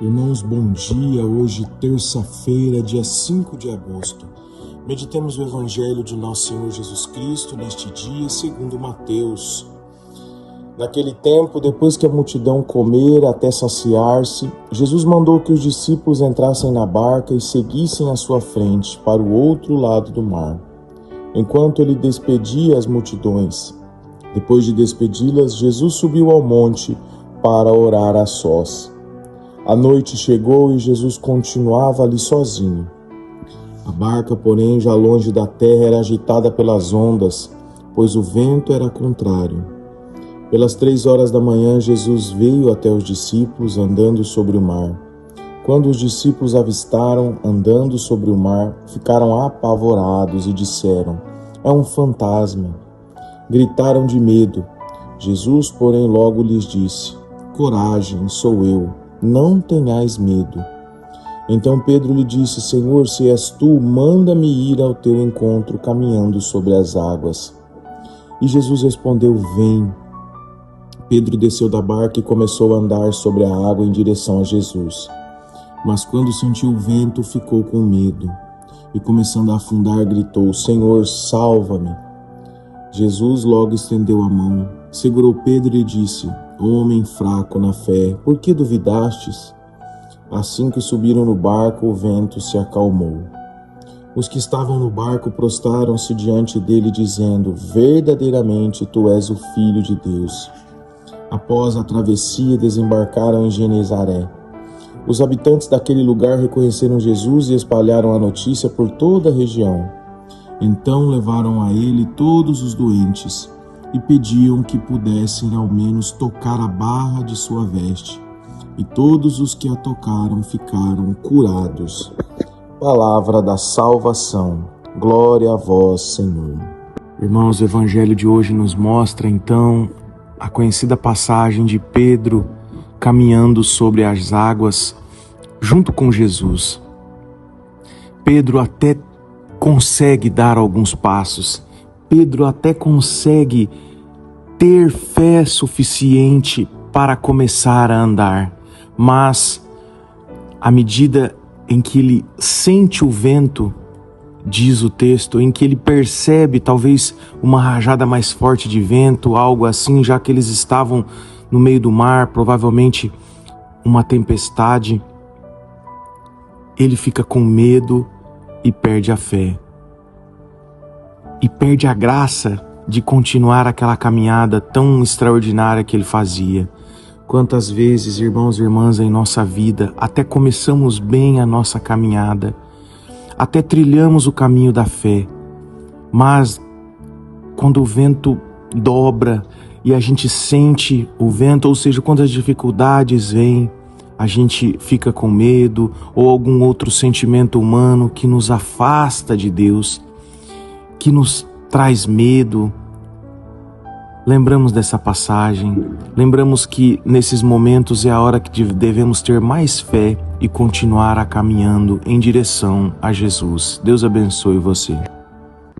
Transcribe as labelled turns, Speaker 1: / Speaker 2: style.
Speaker 1: Irmãos, bom dia. Hoje, terça-feira, dia 5 de agosto. Meditemos o Evangelho de Nosso Senhor Jesus Cristo neste dia, segundo Mateus. Naquele tempo, depois que a multidão comera até saciar-se, Jesus mandou que os discípulos entrassem na barca e seguissem à sua frente para o outro lado do mar, enquanto ele despedia as multidões. Depois de despedi-las, Jesus subiu ao monte para orar a sós. A noite chegou e Jesus continuava ali sozinho. A barca, porém, já longe da terra, era agitada pelas ondas, pois o vento era contrário. Pelas 3 horas da manhã, Jesus veio até os discípulos andando sobre o mar. Quando os discípulos avistaram andando sobre o mar, ficaram apavorados e disseram: "É um fantasma!" Gritaram de medo. Jesus, porém, logo lhes disse: "Coragem, sou eu, não tenhais medo." Então Pedro lhe disse: "Senhor, se és tu, manda-me ir ao teu encontro caminhando sobre as águas." E Jesus respondeu: "Vem." Pedro desceu da barca e começou a andar sobre a água em direção a Jesus. Mas quando sentiu o vento, ficou com medo e, começando a afundar, gritou: "Senhor, salva-me." Jesus logo estendeu a mão, segurou Pedro e disse: "Homem fraco na fé, por que duvidastes?" Assim que subiram no barco, o vento se acalmou. Os que estavam no barco prostraram-se diante dele, dizendo: "Verdadeiramente tu és o Filho de Deus." Após a travessia, desembarcaram em Genezaré. Os habitantes daquele lugar reconheceram Jesus e espalharam a notícia por toda a região. Então levaram a ele todos os doentes e pediam que pudessem ao menos tocar a barra de sua veste. E todos os que a tocaram ficaram curados. Palavra da salvação. Glória a vós, Senhor. Irmãos, o Evangelho de hoje nos mostra, então, a conhecida passagem de Pedro caminhando sobre as águas junto com Jesus. Pedro até consegue dar alguns passos. Pedro até consegue ter fé suficiente para começar a andar. Mas, à medida em que ele sente o vento, diz o texto, em que ele percebe talvez uma rajada mais forte de vento, algo assim, já que eles estavam no meio do mar, provavelmente uma tempestade, ele fica com medo e perde a fé. E perde a graça de continuar aquela caminhada tão extraordinária que ele fazia. Quantas vezes, irmãos e irmãs, em nossa vida, até começamos bem a nossa caminhada, até trilhamos o caminho da fé, mas quando o vento dobra e a gente sente o vento, ou seja, quando as dificuldades vêm, a gente fica com medo ou algum outro sentimento humano que nos afasta de Deus, que nos traz medo. Lembramos dessa passagem, lembramos que nesses momentos é a hora que devemos ter mais fé e continuar a caminhando em direção a Jesus. Deus abençoe você.